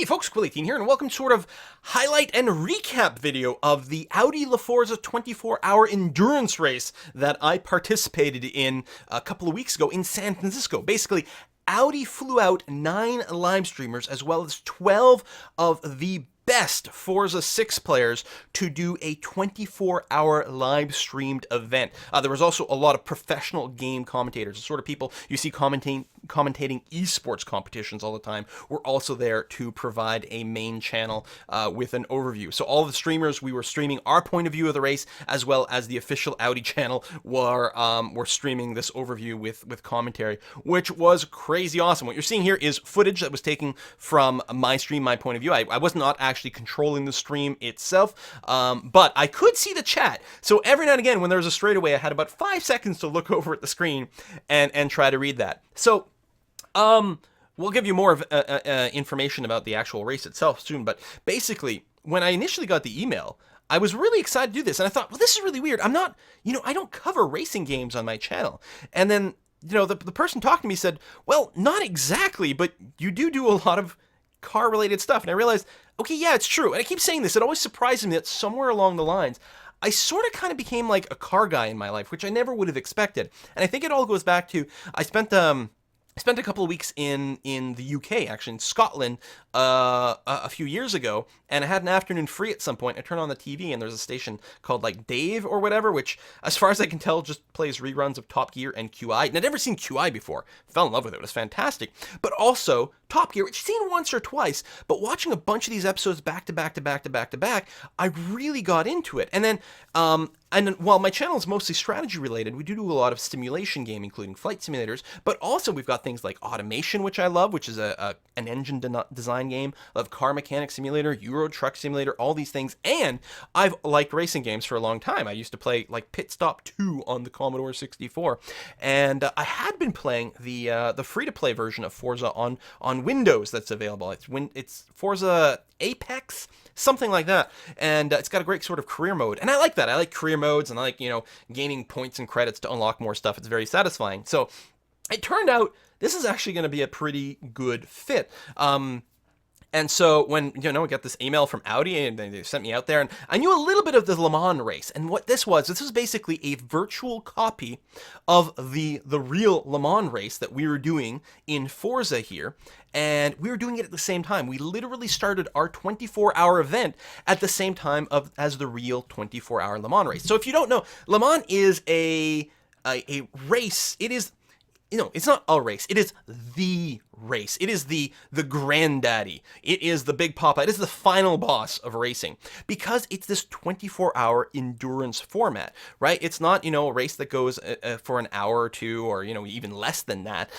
Hey folks, Quilly18 here, and welcome to sort of highlight and recap video of the Audi La Forza 24-hour endurance race that I participated in a couple of weeks ago in San Francisco. Basically, Audi flew out 9 live streamers as well as 12 of the best Forza 6 players to do a 24-hour live streamed event. There was also a lot of professional game commentators, the sort of people you see commentating esports competitions all the time, were also there to provide a main channel with an overview. So all of the streamers, we were streaming our point of view of the race, as well as the official Audi channel were streaming this overview with commentary, which was crazy awesome. What you're seeing here is footage that was taken from my stream, my point of view. I was not actually controlling the stream itself, but I could see the chat. So every now and again, when there was a straightaway, I had about 5 seconds to look over at the screen and try to read that. So we'll give you more of information about the actual race itself soon, but basically, when I initially got the email, I was really excited to do this, and I thought, well, this is really weird. I'm not, I don't cover racing games on my channel. And then, the person talking to me said, well, not exactly, but you do a lot of car-related stuff. And I realized, okay, yeah, it's true. And I keep saying this, it always surprises me that somewhere along the lines, I sort of kind of became like a car guy in my life, which I never would have expected. And I think it all goes back to, I spent a couple of weeks in the UK, actually in Scotland, a few years ago, and I had an afternoon free at some point. I turned on the TV, and there's a station called like Dave or whatever, which, as far as I can tell, just plays reruns of Top Gear and QI. And I'd never seen QI before. Fell in love with it. It was fantastic. But also Top Gear, which I've seen once or twice, but watching a bunch of these episodes back to back to back to back to back, I really got into it. And then, while my channel is mostly strategy related, we do a lot of simulation gaming, including flight simulators, but also we've got things like Automation, which I love, which is an engine design game. I love Car Mechanic Simulator, Euro Truck Simulator, all these things. And I've liked racing games for a long time. I used to play like Pit Stop 2 on the Commodore 64. And I had been playing the free-to-play version of Forza on Windows that's available. It's Forza Apex, something like that. And it's got a great sort of career mode. And I like that. I like career modes, and I like, gaining points and credits to unlock more stuff. It's very satisfying. So it turned out this is actually going to be a pretty good fit. And so when, we got this email from Audi and they sent me out there, and I knew a little bit of the Le Mans race. And what this was basically a virtual copy of the real Le Mans race that we were doing in Forza here. And we were doing it at the same time. We literally started our 24-hour event at the same time as the real 24-hour Le Mans race. So if you don't know, Le Mans is a race. It is... it's not a race. It is the race. It is the granddaddy. It is the big papa. It is the final boss of racing, because it's this 24-hour endurance format, right? It's not, a race that goes for an hour or two, or, even less than that,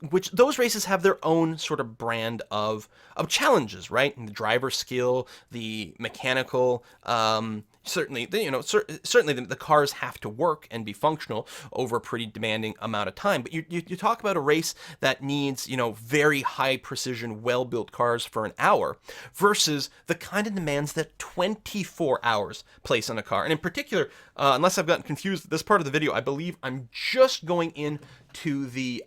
which those races have their own sort of brand of challenges, right? And the driver skill, the mechanical, certainly, certainly the cars have to work and be functional over a pretty demanding amount of time. But you talk about a race that needs, very high precision, well-built cars for an hour versus the kind of demands that 24 hours place on a car. And in particular, unless I've gotten confused, this part of the video, I believe I'm just going into the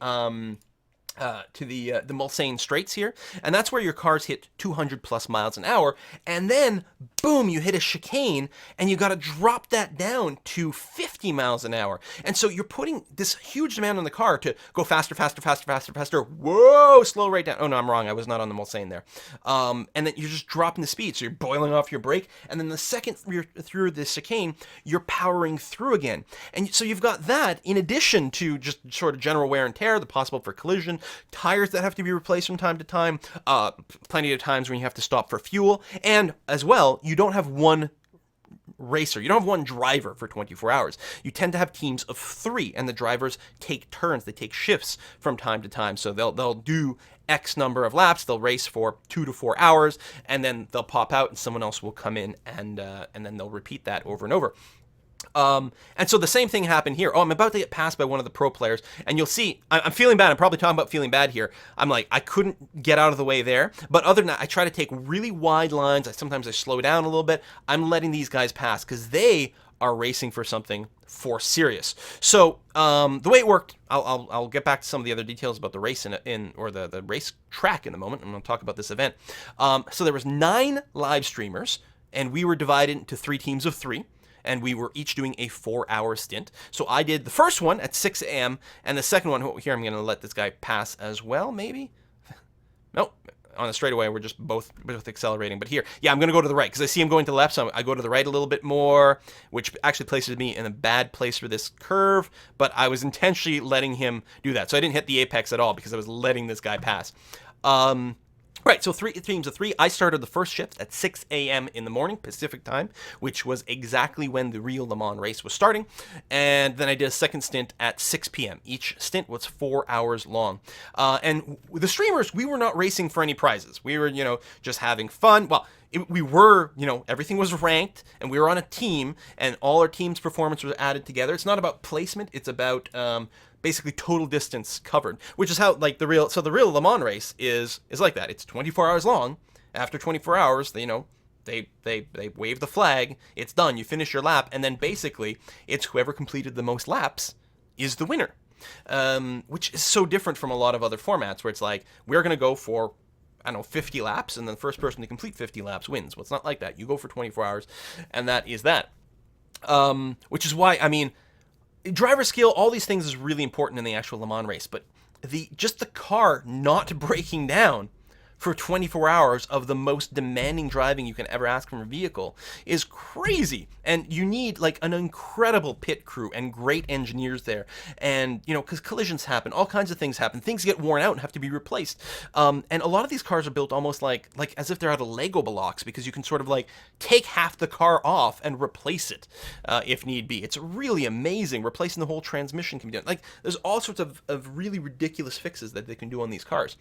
Mulsanne Straits here, and that's where your cars hit 200 plus miles an hour, and then boom, you hit a chicane, and you got to drop that down to 50 miles an hour. And so you're putting this huge demand on the car to go faster, faster, faster, faster, faster. Whoa, slow right down. Oh no, I'm wrong. I was not on the Mulsanne there. And then you're just dropping the speed, so you're boiling off your brake, and then the second you're through the chicane, you're powering through again. And so you've got that in addition to just sort of general wear and tear, the possible for collision, tires that have to be replaced from time to time, plenty of times when you have to stop for fuel, and as well, you don't have one racer. You don't have one driver for 24 hours. You tend to have teams of 3, and the drivers take turns. They take shifts from time to time. So they'll do X number of laps. They'll race for 2 to 4 hours, and then they'll pop out, and someone else will come in, and then they'll repeat that over and over. And so the same thing happened here. Oh, I'm about to get passed by one of the pro players, and you'll see, I'm feeling bad. I'm probably talking about feeling bad here. I'm like, I couldn't get out of the way there. But other than that, I try to take really wide lines. Sometimes I slow down a little bit. I'm letting these guys pass because they are racing for something for serious. So the way it worked, I'll get back to some of the other details about the race or the race track in a moment. I'm going to talk about this event. So there was 9 live streamers, and we were divided into 3 teams of 3. And we were each doing a 4-hour stint. So I did the first one at 6 a.m. and the second one, here I'm going to let this guy pass as well, maybe? Nope. On the straightaway, we're just both accelerating. But here, yeah, I'm going to go to the right because I see him going to the left, so I go to the right a little bit more, which actually places me in a bad place for this curve, but I was intentionally letting him do that. So I didn't hit the apex at all because I was letting this guy pass. Right, so 3 teams of 3. I started the first shift at 6 a.m. in the morning, Pacific time, which was exactly when the real Le Mans race was starting. And then I did a second stint at 6 p.m. Each stint was 4 hours long. And the streamers, we were not racing for any prizes. We were, just having fun. Well, we were, everything was ranked, and we were on a team, and all our team's performance was added together. It's not about placement. It's about basically total distance covered, which is how the real Le Mans race is like that. It's 24 hours long. After 24 hours, they wave the flag. It's done. You finish your lap, and then basically it's whoever completed the most laps is the winner, which is so different from a lot of other formats where it's like we're going to go for 50 laps, and then the first person to complete 50 laps wins. Well, it's not like that. You go for 24 hours, and that is that. Which is why, driver skill, all these things is really important in the actual Le Mans race, but just the car not breaking down for 24 hours of the most demanding driving you can ever ask from a vehicle is crazy. And you need an incredible pit crew and great engineers there. And, because collisions happen, all kinds of things happen. Things get worn out and have to be replaced. And a lot of these cars are built almost like as if they're out of Lego blocks, because you can sort of take half the car off and replace it if need be. It's really amazing. Replacing the whole transmission can be done. There's all sorts of really ridiculous fixes that they can do on these cars.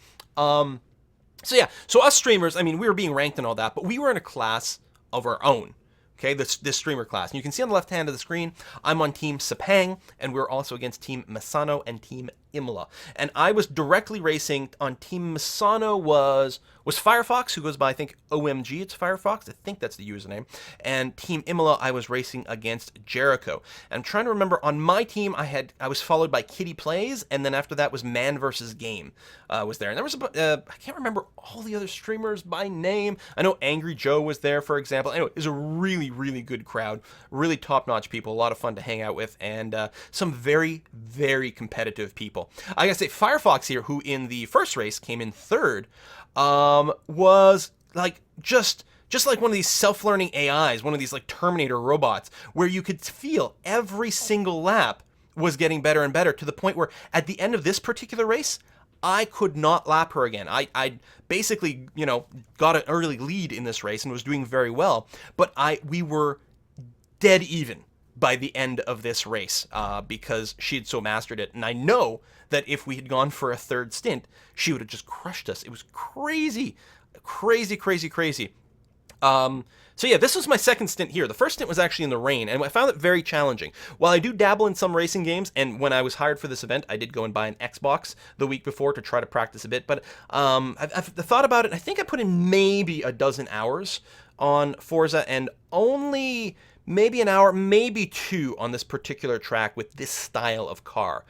So us streamers, we were being ranked and all that, but we were in a class of our own. Okay, this streamer class. And you can see on the left hand of the screen, I'm on Team Sepang, and we're also against Team Misano and Team Imola. And I was directly racing on Team Misano was Firefox, who goes by, I think, OMG, it's Firefox. I think that's the username. And Team Imola, I was racing against Jericho. And I'm trying to remember, on my team, I was followed by Kitty Plays, and then after that was Man vs. Game was there. And there was, I can't remember all the other streamers by name. I know Angry Joe was there, for example. Anyway, it was a really, really good crowd. Really top-notch people, a lot of fun to hang out with, and some very, very competitive people. I gotta say, Firefox here, who in the first race came in 3rd, was just like one of these self-learning AIs, one of these Terminator robots, where you could feel every single lap was getting better and better, to the point where at the end of this particular race, I could not lap her again. I basically, got an early lead in this race and was doing very well, but we were dead even by the end of this race because she had so mastered it. And I know that if we had gone for a 3rd stint, she would have just crushed us. It was crazy, crazy, crazy, crazy. So yeah, this was my second stint here. The first stint was actually in the rain, and I found it very challenging. While I do dabble in some racing games, and when I was hired for this event, I did go and buy an Xbox the week before to try to practice a bit, but I've thought about it. I think I put in maybe a dozen hours on Forza, and only maybe an hour, maybe 2 on this particular track with this style of car,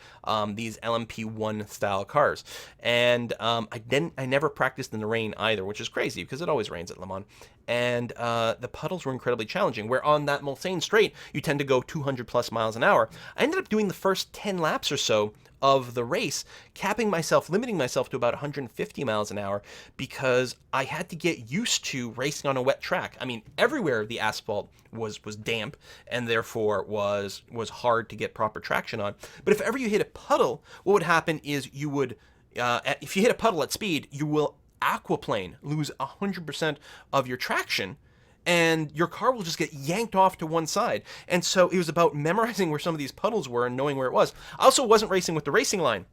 these LMP1 style cars. And I never practiced in the rain either, which is crazy because it always rains at Le Mans. And the puddles were incredibly challenging, where on that Mulsanne straight, you tend to go 200 plus miles an hour. I ended up doing the first 10 laps or so of the race, limiting myself to about 150 miles an hour, because I had to get used to racing on a wet track. Everywhere the asphalt was damp, and therefore was hard to get proper traction on. But if ever you hit a puddle, what would happen is you would, if you hit a puddle at speed, you will aquaplane, lose 100% of your traction, and your car will just get yanked off to one side. And so it was about memorizing where some of these puddles were and knowing where it was. I also wasn't racing with the racing line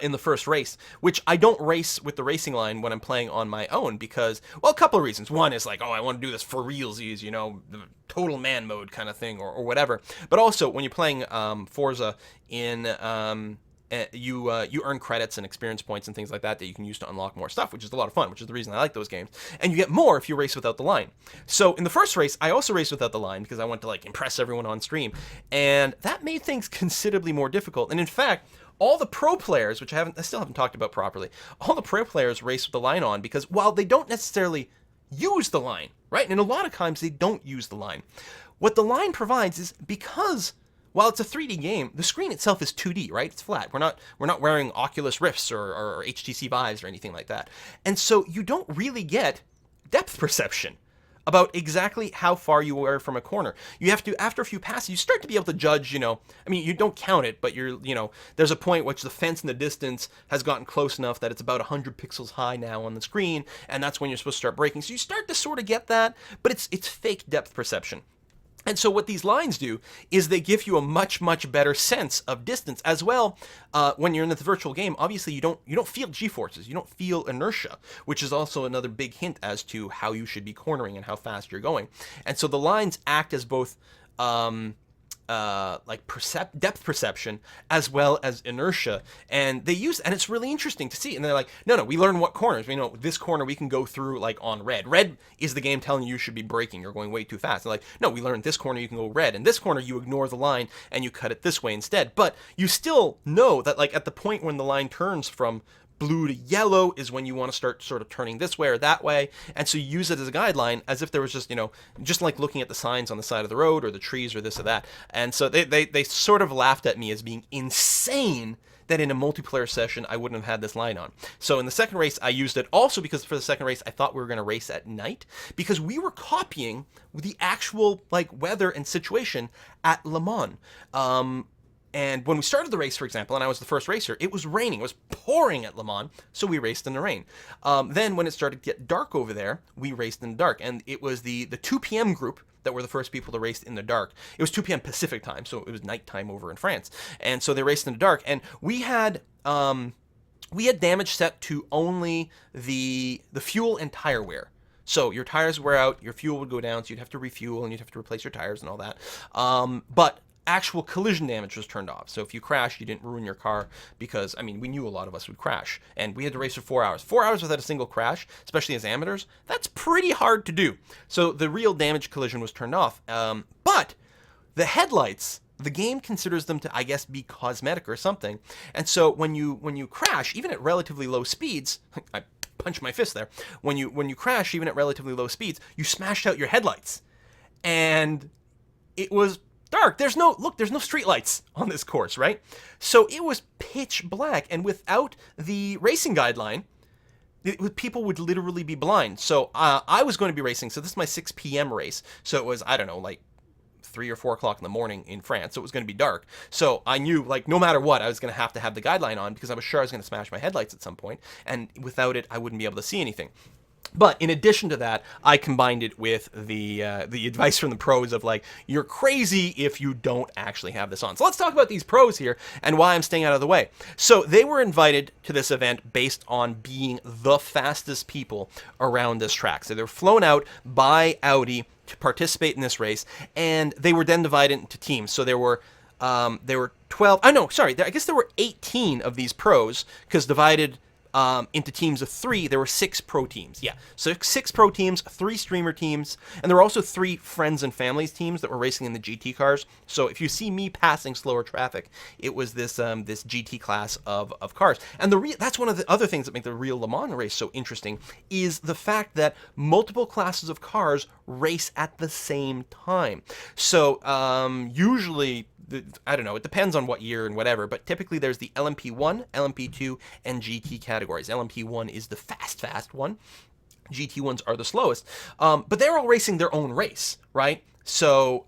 in the first race, which I don't race with the racing line when I'm playing on my own because, well, a couple of reasons. One is I want to do this for realsies, the total man mode kind of thing or whatever. But also when you're playing Forza in you earn credits and experience points and things like that you can use to unlock more stuff, which is a lot of fun, which is the reason I like those games. And you get more if you race without the line. So in the first race, I also raced without the line because I wanted to like impress everyone on stream, and that made things considerably more difficult. And in fact, all the pro players, which I still haven't talked about properly, all the pro players race with the line on because while they don't necessarily use the line, right? And a lot of times they don't use the line. What the line provides is, because while it's a 3D game, the screen itself is 2D, right? It's flat. We're not wearing Oculus Rifts or HTC Vives or anything like that. And so you don't really get depth perception about exactly how far you are from a corner. You have to, after a few passes, you start to be able to judge, I mean, you don't count it, but there's a point which the fence in the distance has gotten close enough that it's about 100 pixels high now on the screen, and that's when you're supposed to start braking. So you start to sort of get that, but it's fake depth perception. And so what these lines do is they give you a much, much better sense of distance as well. When you're in the virtual game, obviously you don't feel G-forces, you don't feel inertia, which is also another big hint as to how you should be cornering and how fast you're going. And so the lines act as both depth perception as well as inertia, and it's really interesting to see. And they're like, no, we learn what corners. We know this corner we can go through like on red. Red is the game telling you should be braking. You're going way too fast. They're like, no, we learned this corner you can go red, and this corner you ignore the line and you cut it this way instead. But you still know that like at the point when the line turns from blue to yellow is when you want to start sort of turning this way or that way. And so you use it as a guideline as if there was just, just like looking at the signs on the side of the road or the trees or this or that. And so they sort of laughed at me as being insane that in a multiplayer session I wouldn't have had this line on. So in the second race I used it also because for the second race I thought we were going to race at night because we were copying the actual like weather and situation at Le Mans. And when we started the race, for example, and I was the first racer, it was raining. It was pouring at Le Mans, so we raced in the rain. Then when it started to get dark over there, we raced in the dark. And it was the 2 p.m. group that were the first people to race in the dark. It was 2 p.m. Pacific time, so it was nighttime over in France. And so they raced in the dark. And we had damage set to only the fuel and tire wear. So your tires wear out, your fuel would go down, so you'd have to refuel and you'd have to replace your tires and all that. But actual collision damage was turned off. So if you crashed, you didn't ruin your car because, I mean, we knew a lot of us would crash. And we had to race for 4 hours. 4 hours without a single crash, especially as amateurs, that's pretty hard to do. So the real damage collision was turned off. But the headlights, the game considers them to, I guess, be cosmetic or something. And so when you crash, even at relatively low speeds, I punched my fist there. When you crash, even at relatively low speeds, you smashed out your headlights. And it was dark. There's no street lights on this course, right? So it was pitch black, and without the racing guideline, people would literally be blind. So I was going to be racing. So this is my 6 p.m. race. So it was, I don't know, like 3 or 4 o'clock in the morning in France. So it was going to be dark. So I knew, like, no matter what, I was going to have the guideline on because I was sure I was going to smash my headlights at some point, and without it, I wouldn't be able to see anything. But in addition to that, I combined it with the advice from the pros of like, you're crazy if you don't actually have this on. So let's talk about these pros here and why I'm staying out of the way. So they were invited to this event based on being the fastest people around this track. So they were flown out by Audi to participate in this race, and they were then divided into teams. So there were 12. Oh no, sorry. I guess there were 18 of these pros because divided into teams of 3, there were 6 pro teams. Yeah, so 6 pro teams, 3 streamer teams, and there were also 3 friends and families teams that were racing in the GT cars. So if you see me passing slower traffic, it was this GT class of cars. And that's one of the other things that make the real Le Mans race so interesting is the fact that multiple classes of cars race at the same time. So usually, I don't know, it depends on what year and whatever, but typically there's the LMP1, LMP2, and GT categories. LMP1 is the fast one. GT ones are the slowest. But they're all racing their own race, right? So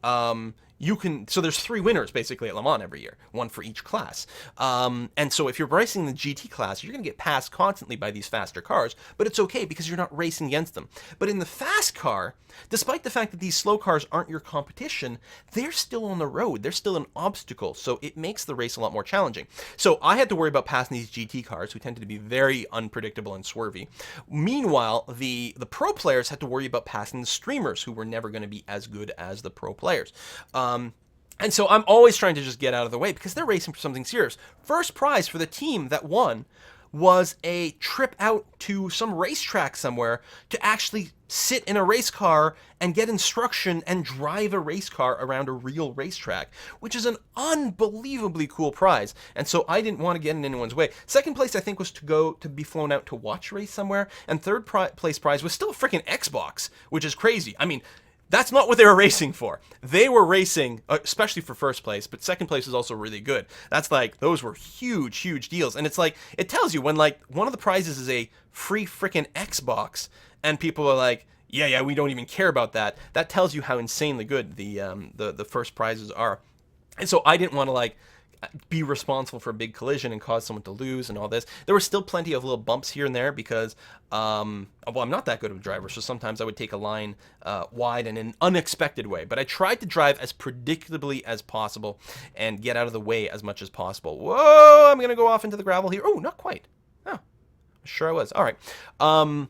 so there's 3 winners basically at Le Mans every year, 1 for each class. And so if you're racing the GT class, you're going to get passed constantly by these faster cars, but it's okay because you're not racing against them. But in the fast car, despite the fact that these slow cars aren't your competition, they're still on the road. They're still an obstacle, so it makes the race a lot more challenging. So I had to worry about passing these GT cars, who tended to be very unpredictable and swervy. Meanwhile, the pro players had to worry about passing the streamers, who were never going to be as good as the pro players. And so I'm always trying to just get out of the way because they're racing for something serious. First prize for the team that won was a trip out to some racetrack somewhere to actually sit in a race car and get instruction and drive a race car around a real racetrack, which is an unbelievably cool prize. And so I didn't want to get in anyone's way. Second place, I think, was to go to be flown out to watch a race somewhere. And third place prize was still a freaking Xbox, which is crazy. I mean, that's not what they were racing for. They were racing, especially for first place, but second place is also really good. That's like, those were huge, huge deals. And it's like, it tells you when like one of the prizes is a free freaking Xbox and people are like, yeah, we don't even care about that. That tells you how insanely good the first prizes are. And so I didn't want to like be responsible for a big collision and cause someone to lose and all this. There were still plenty of little bumps here and there because, well, I'm not that good of a driver, so sometimes I would take a line wide in an unexpected way. But I tried to drive as predictably as possible and get out of the way as much as possible. Whoa, I'm going to go off into the gravel here. Oh, not quite. Oh, sure I was. All right.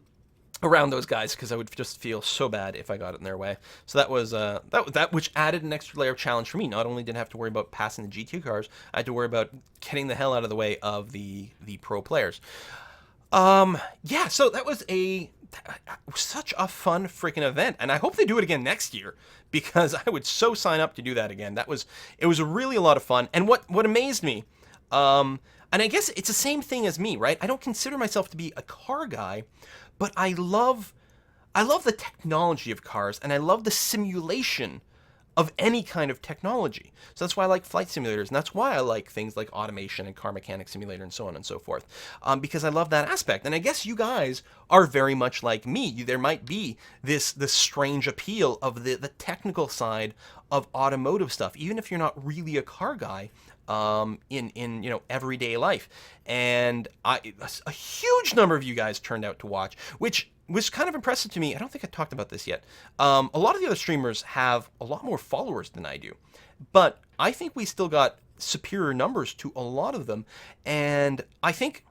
Around those guys because I would just feel so bad if I got in their way. So that was that which added an extra layer of challenge for me. Not only did I have to worry about passing the GT cars, I had to worry about getting the hell out of the way of the pro players. Yeah, so that was such a fun freaking event, and I hope they do it again next year because I would so sign up to do that again. It was really a lot of fun, and what amazed me, and I guess it's the same thing as me, right? I don't consider myself to be a car guy, but I love the technology of cars, and I love the simulation of any kind of technology. So that's why I like flight simulators, and that's why I like things like automation and car mechanic simulator and so on and so forth, because I love that aspect. And I guess you guys are very much like me. There might be this strange appeal of the technical side of automotive stuff, even if you're not really a car guy. In everyday life, and a huge number of you guys turned out to watch, which was kind of impressive to me. I don't think I talked about this yet. A lot of the other streamers have a lot more followers than I do, but I think we still got superior numbers to a lot of them, and I think,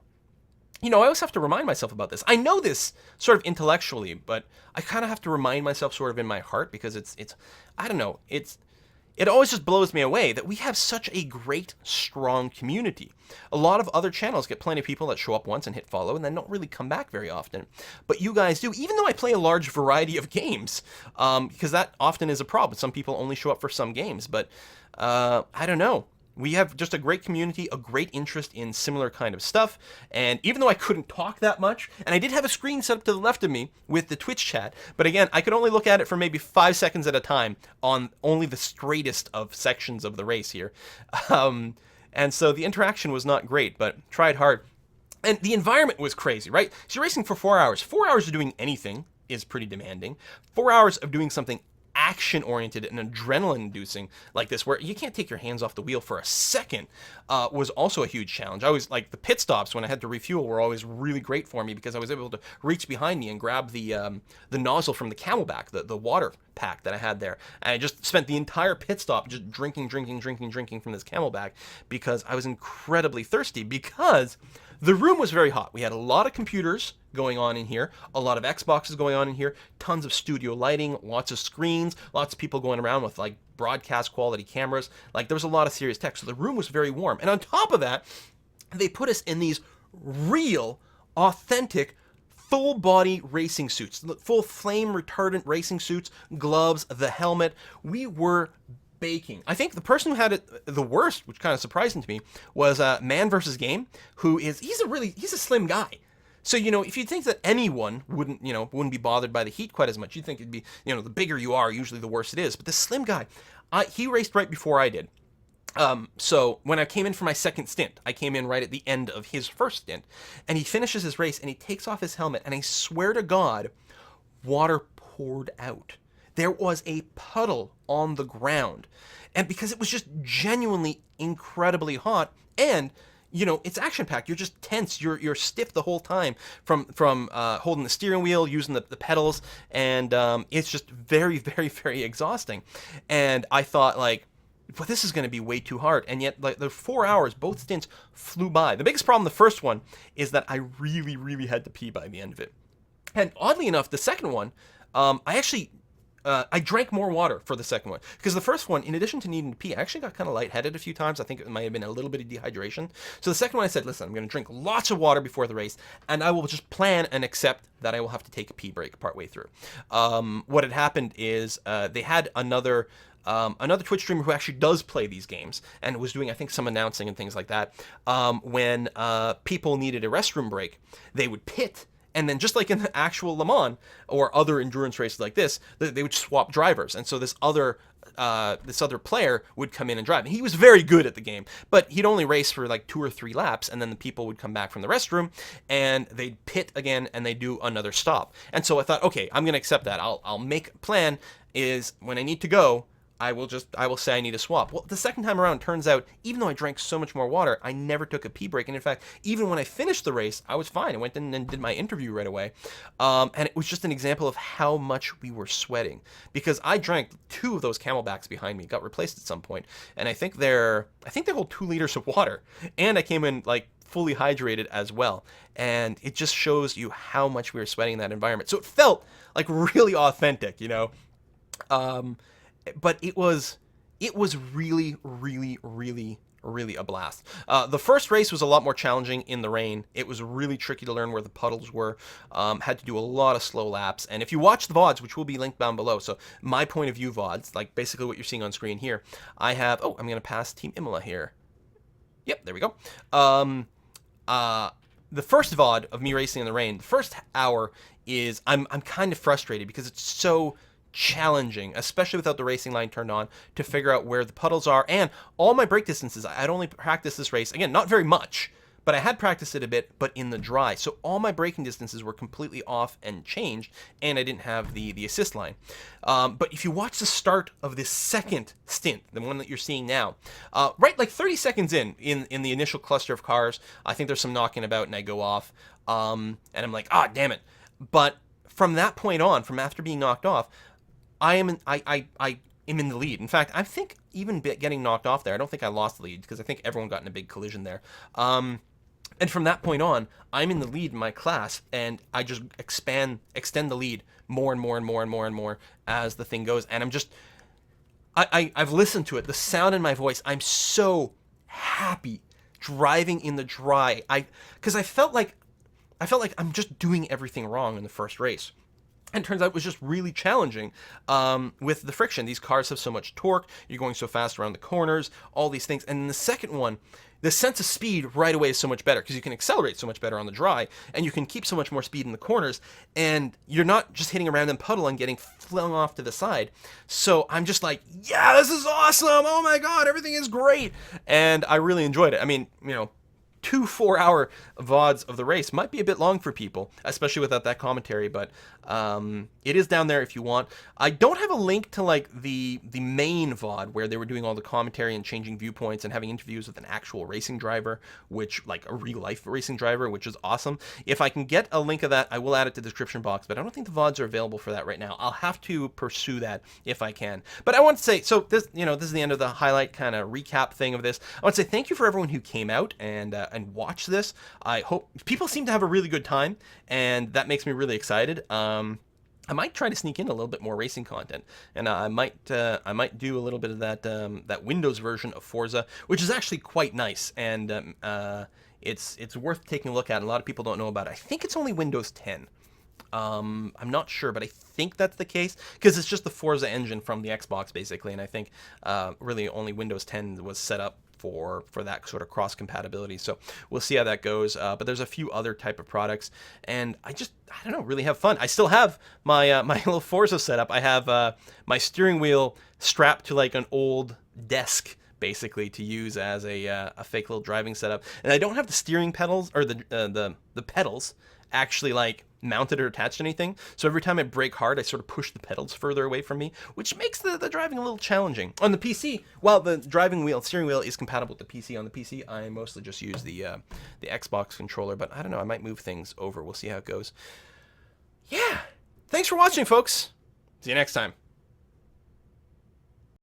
I always have to remind myself about this. I know this sort of intellectually, but I kind of have to remind myself sort of in my heart because it's I don't know, it always just blows me away that we have such a great, strong community. A lot of other channels get plenty of people that show up once and hit follow and then don't really come back very often. But you guys do, even though I play a large variety of games, because that often is a problem. Some people only show up for some games, but I don't know. We have just a great community, a great interest in similar kind of stuff, and even though I couldn't talk that much, and I did have a screen set up to the left of me with the Twitch chat, but again, I could only look at it for maybe 5 seconds at a time on only the straightest of sections of the race here. And so the interaction was not great, but tried hard. And the environment was crazy, right? So you're racing for 4 hours. 4 hours of doing anything is pretty demanding. 4 hours of doing something action-oriented and adrenaline-inducing like this, where you can't take your hands off the wheel for a second, was also a huge challenge. I always, like, the pit stops when I had to refuel were always really great for me because I was able to reach behind me and grab the nozzle from the Camelback, the water pack that I had there. And I just spent the entire pit stop just drinking from this Camelback because I was incredibly thirsty, because the room was very hot. We had a lot of computers going on in here, a lot of Xboxes going on in here, tons of studio lighting, lots of screens, lots of people going around with like broadcast quality cameras. Like, there was a lot of serious tech, so the room was very warm. And on top of that, they put us in these real, authentic, full body racing suits, full flame retardant racing suits, gloves, the helmet. We were baking. I think the person who had it the worst, which kind of surprising to me, was Man vs. Game, he's a slim guy. So, if you'd think that anyone wouldn't be bothered by the heat quite as much, you'd think it'd be, the bigger you are, usually the worse it is. But this slim guy, he raced right before I did. So when I came in for my second stint, I came in right at the end of his first stint, and he finishes his race and he takes off his helmet, and I swear to God, water poured out. There was a puddle on the ground, and because it was just genuinely incredibly hot, and it's action-packed. You're just tense. You're stiff the whole time from holding the steering wheel, using the pedals, and it's just very, very, very exhausting. And I thought, like, well, this is going to be way too hard. And yet, like, the 4 hours, both stints flew by. The biggest problem, the first one, is that I really, really had to pee by the end of it. And oddly enough, the second one, I actually I drank more water for the second one, because the first one, in addition to needing to pee, I actually got kind of lightheaded a few times. I think it might have been a little bit of dehydration. So the second one, I said, listen, I'm going to drink lots of water before the race, and I will just plan and accept that I will have to take a pee break partway through. What had happened is they had another Twitch streamer who actually does play these games and was doing, I think, some announcing and things like that. When people needed a restroom break, they would pit. And then just like in the actual Le Mans or other endurance races like this, they would swap drivers. And so this other player would come in and drive. And he was very good at the game, but he'd only race for like 2 or 3 laps, and then the people would come back from the restroom and they'd pit again and they'd do another stop. And so I thought, okay, I'm going to accept that. I'll make a plan is when I need to go, I will say I need a swap. Well, the second time around, turns out, even though I drank so much more water, I never took a pee break. And in fact, even when I finished the race, I was fine. I went in and did my interview right away. And it was just an example of how much we were sweating, because I drank 2 of those Camelbacks behind me, got replaced at some point, and I think they hold 2 liters of water. And I came in like fully hydrated as well. And it just shows you how much we were sweating in that environment. So it felt like really authentic, you know? But it was really, really, really, really a blast. The first race was a lot more challenging in the rain. It was really tricky to learn where the puddles were. Had to do a lot of slow laps. And if you watch the VODs, which will be linked down below, so my point of view VODs, like basically what you're seeing on screen here, I have, I'm going to pass Team Imola here. Yep, there we go. The first VOD of me racing in the rain, the first hour is, I'm kind of frustrated because it's so challenging, especially without the racing line turned on, to figure out where the puddles are. And all my brake distances, I'd only practiced this race, again, not very much, but I had practiced it a bit, but in the dry. So all my braking distances were completely off and changed, and I didn't have the assist line. But if you watch the start of this second stint, the one that you're seeing now, right like 30 seconds in the initial cluster of cars, I think there's some knocking about and I go off, and I'm like, damn it. But from that point on, from after being knocked off, I am in the lead. In fact, I think even getting knocked off there, I don't think I lost the lead, because I think everyone got in a big collision there. And from that point on, I'm in the lead in my class, and I just extend the lead more and more and more and more and more as the thing goes. And I'm just, I've listened to it, the sound in my voice. I'm so happy driving in the dry. Because I felt like I'm just doing everything wrong in the first race. And it turns out it was just really challenging with the friction. These cars have so much torque, you're going so fast around the corners, all these things. And in the second one, the sense of speed right away is so much better, because you can accelerate so much better on the dry, and you can keep so much more speed in the corners, and you're not just hitting a random puddle and getting flung off to the side. So I'm just like, yeah, this is awesome! Oh my god, everything is great! And I really enjoyed it. I mean, 2 4-hour VODs of the race might be a bit long for people, especially without that commentary, but it is down there if you want. I don't have a link to like the main VOD where they were doing all the commentary and changing viewpoints and having interviews with an actual racing driver, which like a real life racing driver, which is awesome. If I can get a link of that, I will add it to the description box, but I don't think the VODs are available for that right now. I'll have to pursue that if I can. But I want to say, so this is the end of the highlight kind of recap thing of this. I want to say thank you for everyone who came out and watch this. I hope people seem to have a really good time, and that makes me really excited. I might try to sneak in a little bit more racing content, and I might do a little bit of that Windows version of Forza, which is actually quite nice, and it's worth taking a look at. A lot of people don't know about it. I think it's only Windows 10. I'm not sure, but I think that's the case, because it's just the Forza engine from the Xbox basically, and I think really only Windows 10 was set up for that sort of cross compatibility. So we'll see how that goes. But there's a few other type of products, and I don't know, really have fun. I still have my my little Forza setup. I have my steering wheel strapped to like an old desk, basically, to use as a fake little driving setup, and I don't have the steering pedals or the pedals actually like mounted or attached to anything. So every time I brake hard, I sort of push the pedals further away from me, which makes the driving a little challenging. On the PC, while the steering wheel is compatible with the PC, on the PC I mostly just use the Xbox controller, but I don't know, I might move things over. We'll see how it goes. Yeah. Thanks for watching, folks. See you next time.